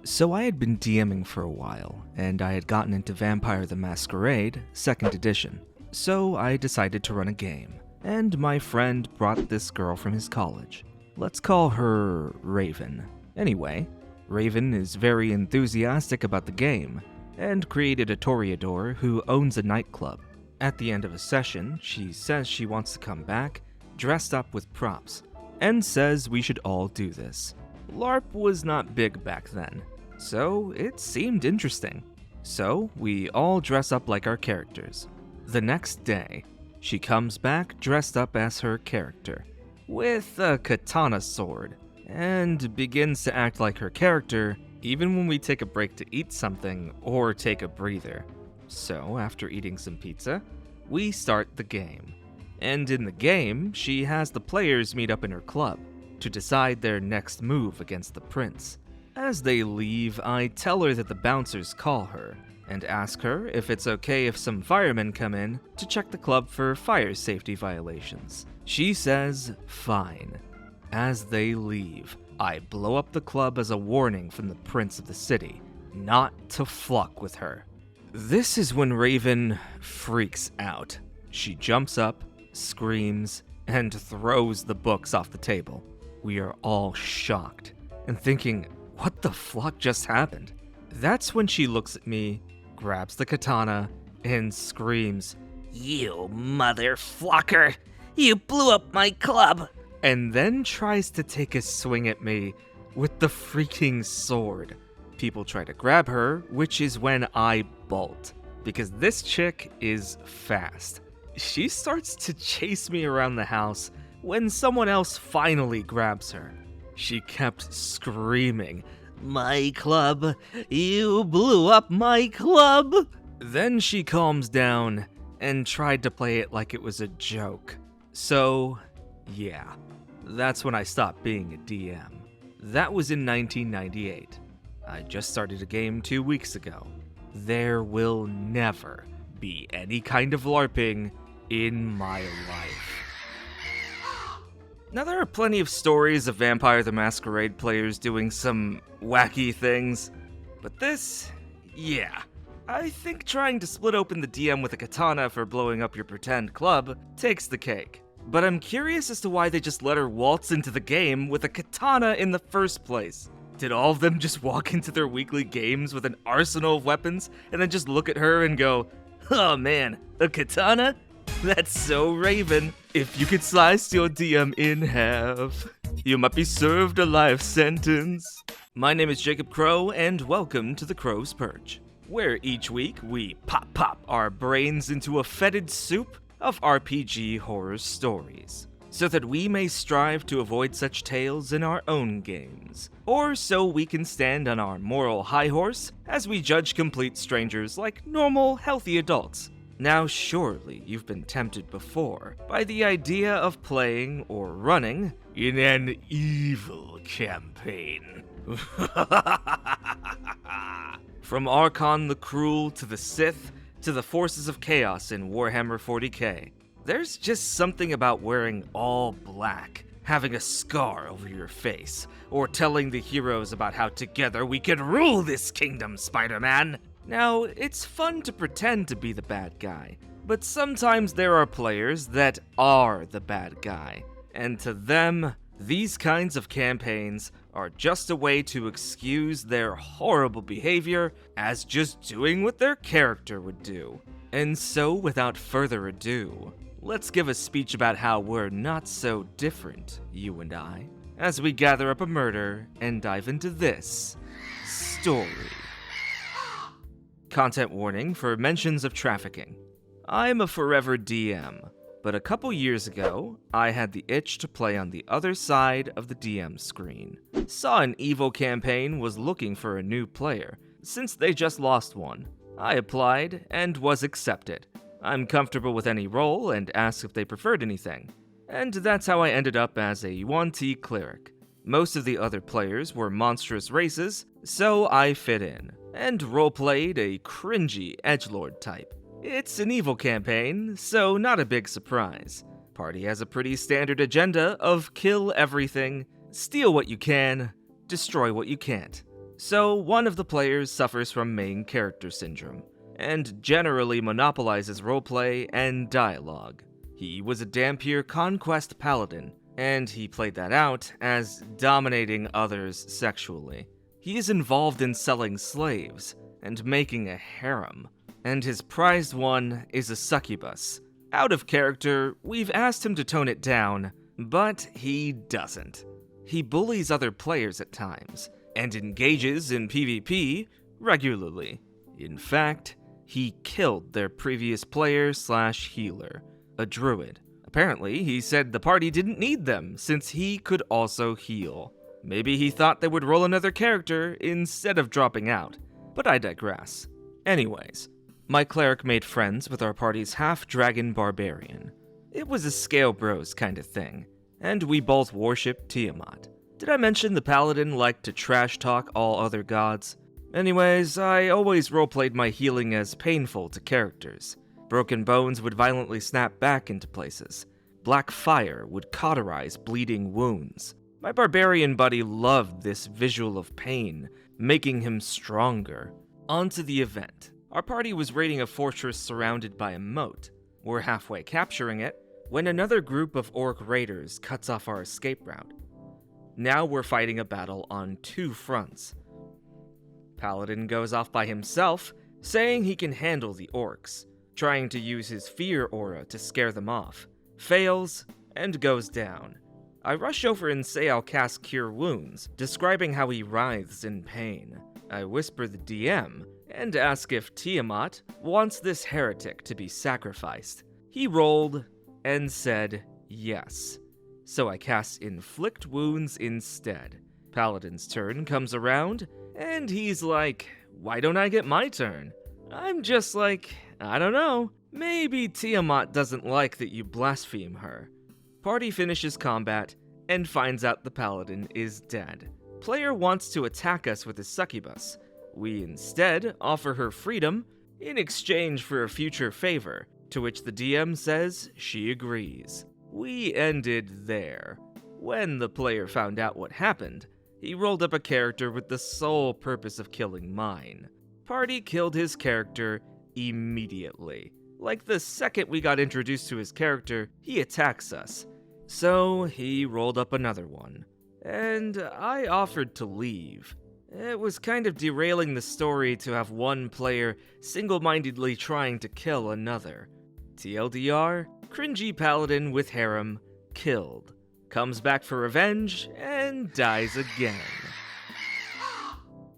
So I had been DMing for a while, and I had gotten into Vampire the Masquerade, 2nd edition. So I decided to run a game, and my friend brought this girl from his college. Let's call her Raven. Anyway, Raven is very enthusiastic about the game, and created a Toreador who owns a nightclub. At the end of a session, she says she wants to come back, dressed up with props, and says we should all do this. LARP was not big back then, so it seemed interesting. So we all dress up like our characters. The next day, she comes back dressed up as her character, with a katana sword, and begins to act like her character even when we take a break to eat something or take a breather. So after eating some pizza, we start the game. And in the game, she has the players meet up in her club to decide their next move against the prince. As they leave, I tell her that the bouncers call her, and ask her if it's okay if some firemen come in to check the club for fire safety violations. She says, fine. As they leave, I blow up the club as a warning from the prince of the city, not to fuck with her. This is when Raven freaks out. She jumps up, screams, and throws the books off the table. We are all shocked and thinking, what the fuck just happened? That's when she looks at me, grabs the katana, and screams, "You motherfucker! You blew up my club!" And then tries to take a swing at me with the freaking sword. People try to grab her, which is when I bolt, because this chick is fast. She starts to chase me around the house when someone else finally grabs her. She kept screaming, "My club! You blew up my club!" Then she calms down and tried to play it like it was a joke. So, yeah, that's when I stopped being a DM. That was in 1998. I just started a game 2 weeks ago. There will never be any kind of LARPing in my life. Now, there are plenty of stories of Vampire the Masquerade players doing some wacky things, but this, yeah. I think trying to split open the DM with a katana for blowing up your pretend club takes the cake. But I'm curious as to why they just let her waltz into the game with a katana in the first place. Did all of them just walk into their weekly games with an arsenal of weapons and then just look at her and go, "Oh man, a katana? That's so Raven. If you could slice your DM in half, you might be served a life sentence." My name is Jacob Crowe, and welcome to the Crow's Perch, where each week we pop our brains into a fetid soup of RPG horror stories, so that we may strive to avoid such tales in our own games, or so we can stand on our moral high horse as we judge complete strangers like normal, healthy adults. Now, surely you've been tempted before by the idea of playing or running in an evil campaign. From Archon the Cruel to the Sith to the forces of chaos in Warhammer 40k, there's just something about wearing all black, having a scar over your face, or telling the heroes about how together we can rule this kingdom, Spider-Man. Now, it's fun to pretend to be the bad guy, but sometimes there are players that are the bad guy, and to them, these kinds of campaigns are just a way to excuse their horrible behavior as just doing what their character would do. And so, without further ado, let's give a speech about how we're not so different, you and I, as we gather up a murder and dive into this story. Content warning for mentions of trafficking. I'm a forever DM, but a couple years ago, I had the itch to play on the other side of the DM screen. Saw an evil campaign was looking for a new player, since they just lost one. I applied and was accepted. I'm comfortable with any role and asked if they preferred anything. And that's how I ended up as a 1T cleric. Most of the other players were monstrous races, so I fit in, and roleplayed a cringy edgelord type. It's an evil campaign, so not a big surprise. Party has a pretty standard agenda of kill everything, steal what you can, destroy what you can't. So one of the players suffers from main character syndrome, and generally monopolizes roleplay and dialogue. He was a Dampier Conquest Paladin, and he played that out as dominating others sexually. He is involved in selling slaves and making a harem, and his prized one is a succubus. Out of character, we've asked him to tone it down, but he doesn't. He bullies other players at times, and engages in PvP regularly. In fact, he killed their previous player/healer, a druid. Apparently, he said the party didn't need them since he could also heal. Maybe he thought they would roll another character instead of dropping out, but I digress. Anyways, my cleric made friends with our party's half-dragon barbarian. It was a scale bros kind of thing, and we both worshipped Tiamat. Did I mention the paladin liked to trash talk all other gods? Anyways, I always roleplayed my healing as painful to characters. Broken bones would violently snap back into places. Black fire would cauterize bleeding wounds. My barbarian buddy loved this visual of pain, making him stronger. On to the event. Our party was raiding a fortress surrounded by a moat. We're halfway capturing it, when another group of orc raiders cuts off our escape route. Now we're fighting a battle on two fronts. Paladin goes off by himself, saying he can handle the orcs, trying to use his fear aura to scare them off, fails, and goes down. I rush over and say I'll cast Cure Wounds, describing how he writhes in pain. I whisper the DM, and ask if Tiamat wants this heretic to be sacrificed. He rolled, and said yes. So I cast Inflict Wounds instead. Paladin's turn comes around, and he's like, why don't I get my turn? I'm just like, I don't know. Maybe Tiamat doesn't like that you blaspheme her. Party finishes combat, and finds out the paladin is dead. Player wants to attack us with his succubus. We instead offer her freedom in exchange for a future favor, to which the DM says she agrees. We ended there. When the player found out what happened, he rolled up a character with the sole purpose of killing mine. Party killed his character immediately. Like the second we got introduced to his character, he attacks us. So he rolled up another one, and I offered to leave. It was kind of derailing the story to have one player single-mindedly trying to kill another. TLDR, cringy paladin with harem, killed. Comes back for revenge, and dies again.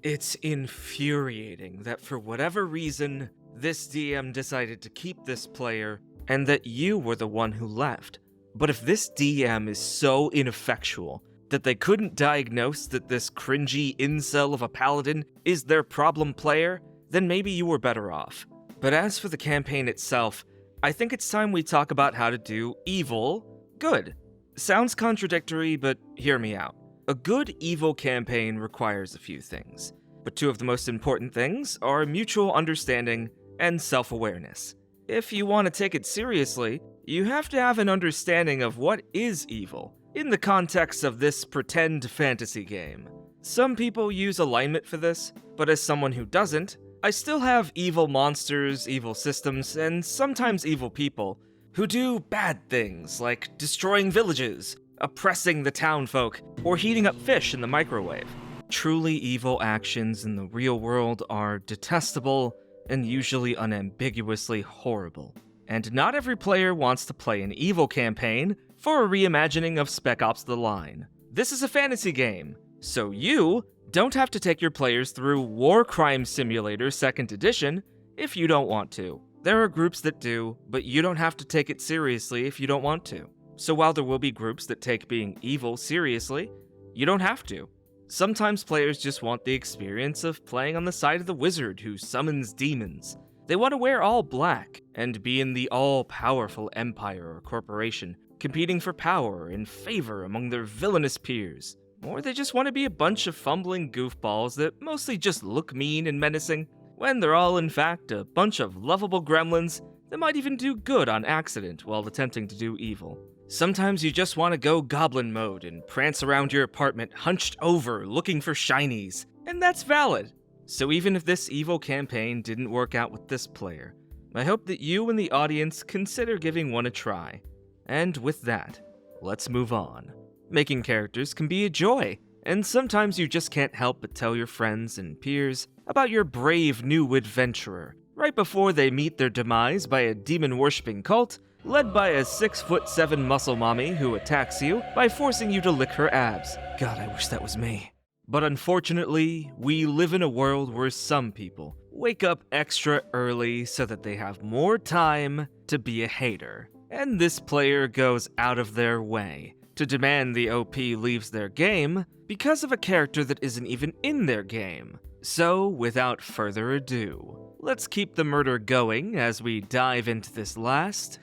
It's infuriating that for whatever reason, this DM decided to keep this player, and that you were the one who left. But if this DM is so ineffectual that they couldn't diagnose that this cringy incel of a paladin is their problem player, then maybe you were better off. But as for the campaign itself, I think it's time we talk about how to do evil good. Sounds contradictory, but hear me out. A good evil campaign requires a few things, but two of the most important things are mutual understanding and self-awareness. If you want to take it seriously, you have to have an understanding of what is evil, in the context of this pretend fantasy game. Some people use alignment for this, but as someone who doesn't, I still have evil monsters, evil systems, and sometimes evil people who do bad things like destroying villages, oppressing the townfolk, or heating up fish in the microwave. Truly evil actions in the real world are detestable and usually unambiguously horrible. And not every player wants to play an evil campaign for a reimagining of Spec Ops The Line. This is a fantasy game, so you don't have to take your players through War Crime Simulator 2nd Edition if you don't want to. There are groups that do, but you don't have to take it seriously if you don't want to. So while there will be groups that take being evil seriously, you don't have to. Sometimes players just want the experience of playing on the side of the wizard who summons demons. They want to wear all black and be in the all-powerful empire or corporation, competing for power and favor among their villainous peers. Or they just want to be a bunch of fumbling goofballs that mostly just look mean and menacing, when they're all in fact a bunch of lovable gremlins that might even do good on accident while attempting to do evil. Sometimes you just want to go goblin mode and prance around your apartment hunched over looking for shinies. And that's valid. So even if this Evo campaign didn't work out with this player, I hope that you and the audience consider giving one a try. And with that, let's move on. Making characters can be a joy, and sometimes you just can't help but tell your friends and peers about your brave new adventurer, right before they meet their demise by a demon-worshipping cult led by a 6'7" muscle mommy who attacks you by forcing you to lick her abs. God, I wish that was me. But unfortunately, we live in a world where some people wake up extra early so that they have more time to be a hater. And this player goes out of their way to demand the OP leaves their game because of a character that isn't even in their game. So, without further ado, let's keep the murder going as we dive into this last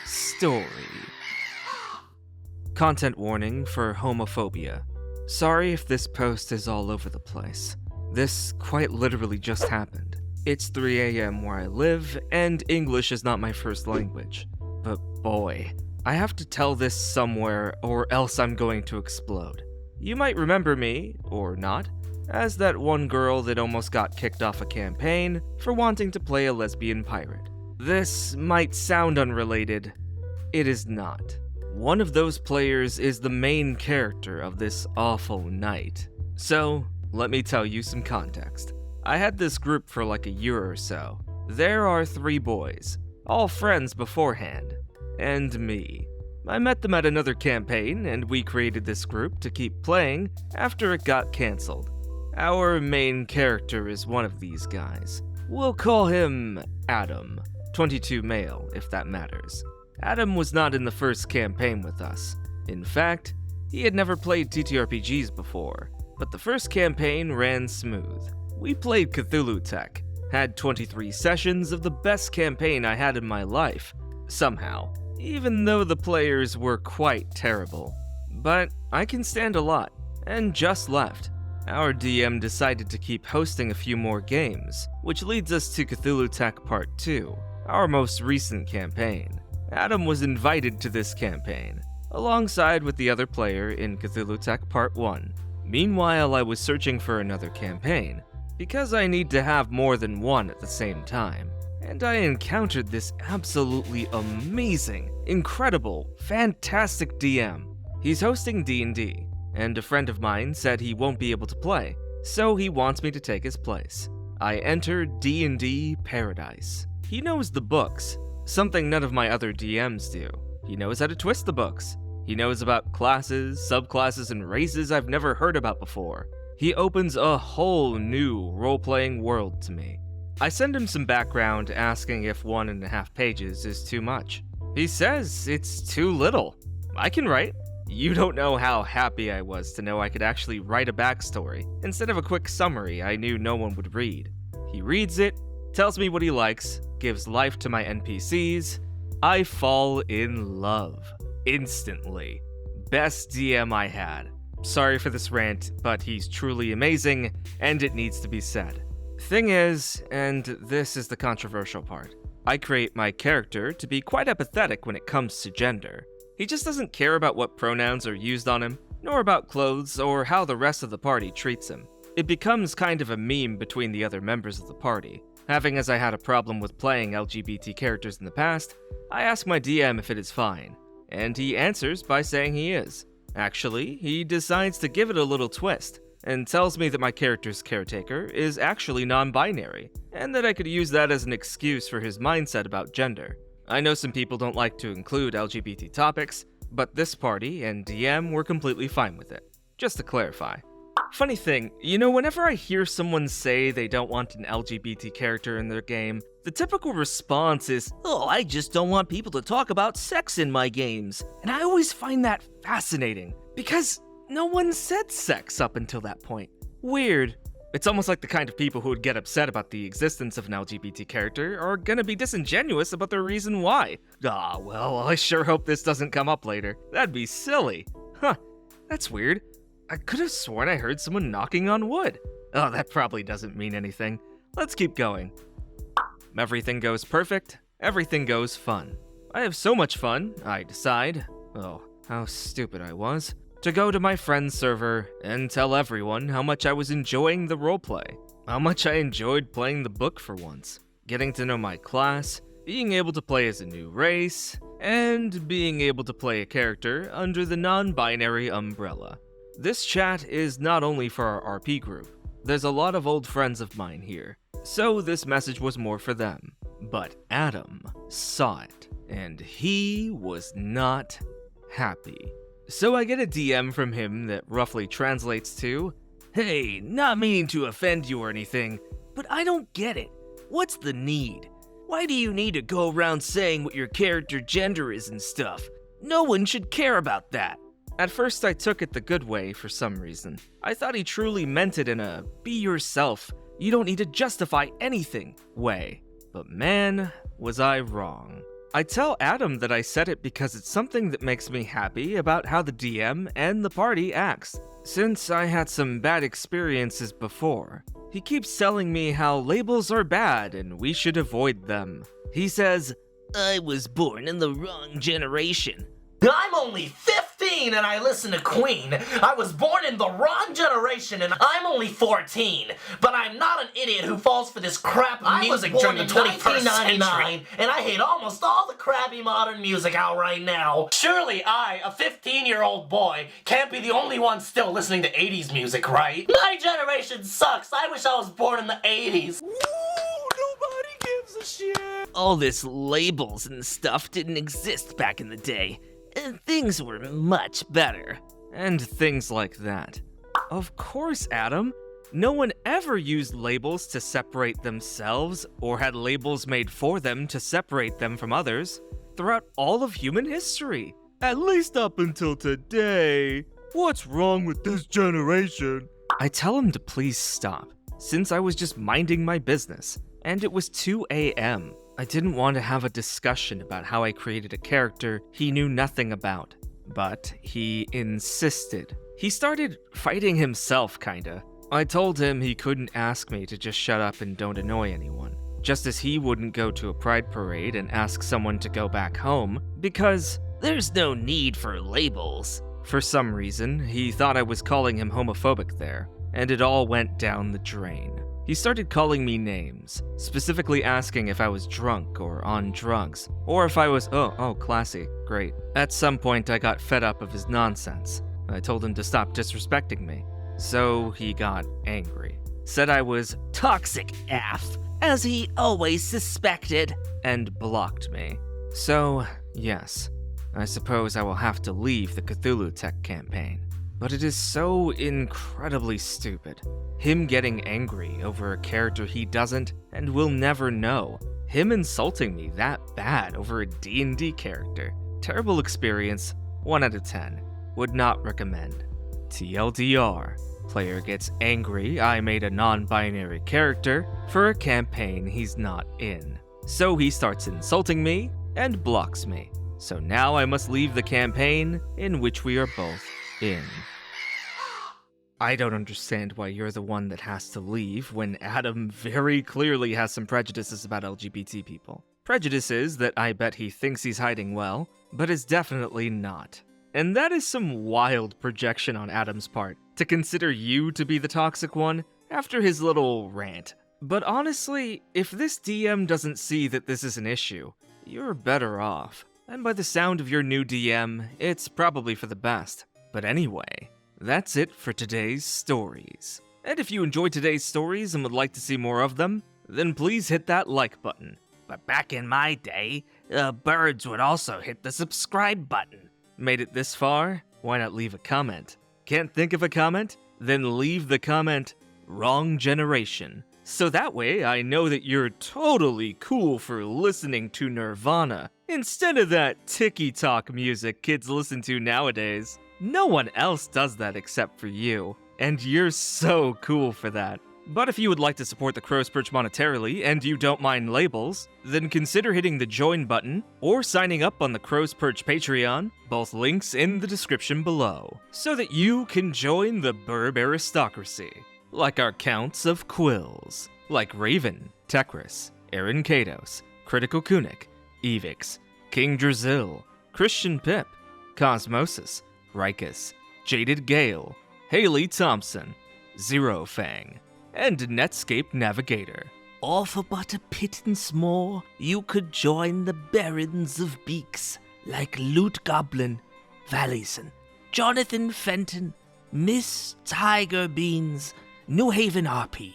story. Content warning for homophobia. Sorry if this post is all over the place. This quite literally just happened. It's 3 a.m. where I live, and English is not my first language. But boy, I have to tell this somewhere or else I'm going to explode. You might remember me, or not, as that one girl that almost got kicked off a campaign for wanting to play a lesbian pirate. This might sound unrelated. It is not. One of those players is the main character of this awful night. So, let me tell you some context. I had this group for like a year or so. There are 3 boys, all friends beforehand, and me. I met them at another campaign, and we created this group to keep playing after it got cancelled. Our main character is one of these guys. We'll call him Adam, 22 male, if that matters. Adam was not in the first campaign with us. In fact, he had never played TTRPGs before, but the first campaign ran smooth. We played Cthulhu Tech, had 23 sessions of the best campaign I had in my life, somehow, even though the players were quite terrible. But I can stand a lot, and just left. Our DM decided to keep hosting a few more games, which leads us to Cthulhu Tech Part 2, our most recent campaign. Adam was invited to this campaign, alongside with the other player in Cthulhu Tech Part 1. Meanwhile, I was searching for another campaign, because I need to have more than one at the same time. And I encountered this absolutely amazing, incredible, fantastic DM. He's hosting D&D, and a friend of mine said he won't be able to play, so he wants me to take his place. I enter D&D Paradise. He knows the books, something none of my other DMs do. He knows how to twist the books. He knows about classes, subclasses, and races I've never heard about before. He opens a whole new role-playing world to me. I send him some background asking if 1.5 pages is too much. He says it's too little. I can write. You don't know how happy I was to know I could actually write a backstory, instead of a quick summary I knew no one would read. He reads it, tells me what he likes, gives life to my NPCs. I fall in love. Instantly. Best DM I had. Sorry for this rant, but he's truly amazing, and it needs to be said. Thing is, and this is the controversial part, I create my character to be quite apathetic when it comes to gender. He just doesn't care about what pronouns are used on him, nor about clothes or how the rest of the party treats him. It becomes kind of a meme between the other members of the party. Having as I had a problem with playing LGBT characters in the past, I ask my DM if it is fine, and he answers by saying he is. Actually, he decides to give it a little twist, and tells me that my character's caretaker is actually non-binary, and that I could use that as an excuse for his mindset about gender. I know some people don't like to include LGBT topics, but this party and DM were completely fine with it. Just to clarify. Funny thing, whenever I hear someone say they don't want an LGBT character in their game, the typical response is, "Oh, I just don't want people to talk about sex in my games." And I always find that fascinating, because no one said sex up until that point. Weird. It's almost like the kind of people who would get upset about the existence of an LGBT character are gonna be disingenuous about the reason why. Well, I sure hope this doesn't come up later. That'd be silly. Huh, that's weird. I could have sworn I heard someone knocking on wood. Oh, that probably doesn't mean anything. Let's keep going. Everything goes perfect. Everything goes fun. I have so much fun, I decide. Oh, how stupid I was. to go to my friend's server and tell everyone how much I was enjoying the roleplay, how much I enjoyed playing the book for once, getting to know my class, being able to play as a new race, and being able to play a character under the non-binary umbrella. This chat is not only for our RP group. There's a lot of old friends of mine here, so this message was more for them. But Adam saw it, and he was not happy. So I get a DM from him that roughly translates to, "Hey, not meaning to offend you or anything, but I don't get it. What's the need? Why do you need to go around saying what your character gender is and stuff? No one should care about that." At first I took it the good way for some reason. I thought he truly meant it in a be yourself, you don't need to justify anything way. But man, was I wrong. I tell Adam that I said it because it's something that makes me happy about how the DM and the party acts, since I had some bad experiences before. He keeps telling me how labels are bad and we should avoid them. He says, "I was born in the wrong generation." I'm only 15 and I listen to Queen. I was born in the wrong generation and I'm only 14. But I'm not an idiot who falls for this crap music during the 21st century. And I hate almost all the crappy modern music out right now. Surely I, a 15-year-old boy, can't be the only one still listening to 80s music, right? My generation sucks. I wish I was born in the 80s. Woo, nobody gives a shit. All this labels and stuff didn't exist back in the day. And things were much better. And things like that. Of course, Adam. No one ever used labels to separate themselves or had labels made for them to separate them from others throughout all of human history. At least up until today. What's wrong with this generation? I tell him to please stop, since I was just minding my business, and it was 2 a.m. I didn't want to have a discussion about how I created a character he knew nothing about, but he insisted. He started fighting himself, kinda. I told him he couldn't ask me to just shut up and don't annoy anyone, just as he wouldn't go to a pride parade and ask someone to go back home, because there's no need for labels. For some reason, he thought I was calling him homophobic there, and it all went down the drain. He started calling me names, specifically asking if I was drunk or on drugs, or if I was, oh, classy, great. At some point, I got fed up of his nonsense. I told him to stop disrespecting me, so he got angry. Said I was toxic AF, as he always suspected, and blocked me. So, yes, I suppose I will have to leave the Cthulhu Tech campaign. But it is so incredibly stupid. Him getting angry over a character he doesn't and will never know. Him insulting me that bad over a D&D character. Terrible experience, 1 out of 10. Would not recommend. TLDR. Player gets angry I made a non-binary character for a campaign he's not in. So he starts insulting me and blocks me. So now I must leave the campaign in which we are both in. I don't understand why you're the one that has to leave when Adam very clearly has some prejudices about LGBT people. Prejudices that I bet he thinks he's hiding well, but is definitely not. And that is some wild projection on Adam's part, to consider you to be the toxic one after his little rant. But honestly, if this DM doesn't see that this is an issue, you're better off. And by the sound of your new DM, it's probably for the best. But anyway, that's it for today's stories. And if you enjoyed today's stories and would like to see more of them, then please hit that like button. But back in my day, birds would also hit the subscribe button. Made it this far? Why not leave a comment? Can't think of a comment? Then leave the comment, wrong generation. So that way I know that you're totally cool for listening to Nirvana instead of that ticky-talk music kids listen to nowadays. No one else does that except for you, and you're so cool for that. But if you would like to support the Crow's Perch monetarily and you don't mind labels, then consider hitting the join button or signing up on the Crow's Perch Patreon, both links in the description below, so that you can join the Burb aristocracy, like our counts of Quills, like Raven, Tecrus, Eryn Kados, Critical Kunic, Evix, King Drazil, Christian Pipp, Cosmosis, Rykis, JadedGale, Hailey Thompson, Zerofang, and Netscape Navigator. Or for but a pittance more, you could join the barons of Beaks, like Loot Goblin, Valleyson, Jonathan Fenton, Miss TigerBeans, NewHavenRP,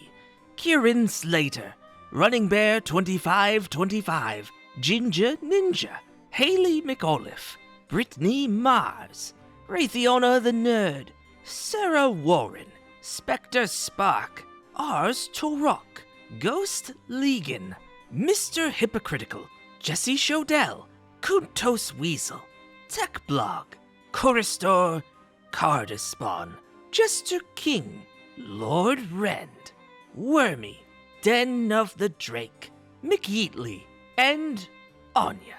Kieran Slater, Running Bear 2525, Ginga Ninja, Hailey McAuliffe, Brittney Marrs, Rathiana the Nerd, Sarah Warren, Spectre Spark, Ars Torok, Ghost Legan, Mr. Hypocritical, Jesse Shodell, Kuntos Weasel, Tech Blog, Chorustor, Cardispawn, Jester King, Lord Rend, Wormy, Den of the Drake, McEatley, and Anya.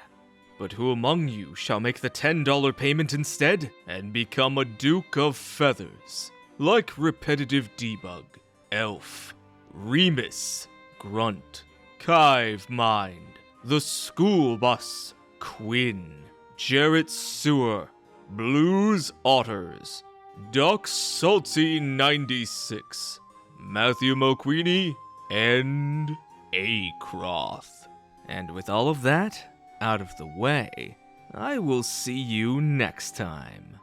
But who among you shall make the $10 payment instead and become a Duke of Feathers? Like Repetitive Debug, Elf, Remus, Grunt, Kive Mind, The School Bus, Quinn, Jarrett Sewer, Blues Otters, Doc Salty 96, Matthew Moqueenie, and Acroth. And with all of that out of the way, I will see you next time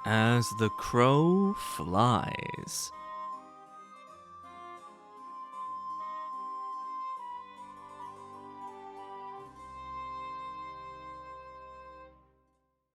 as the crow flies.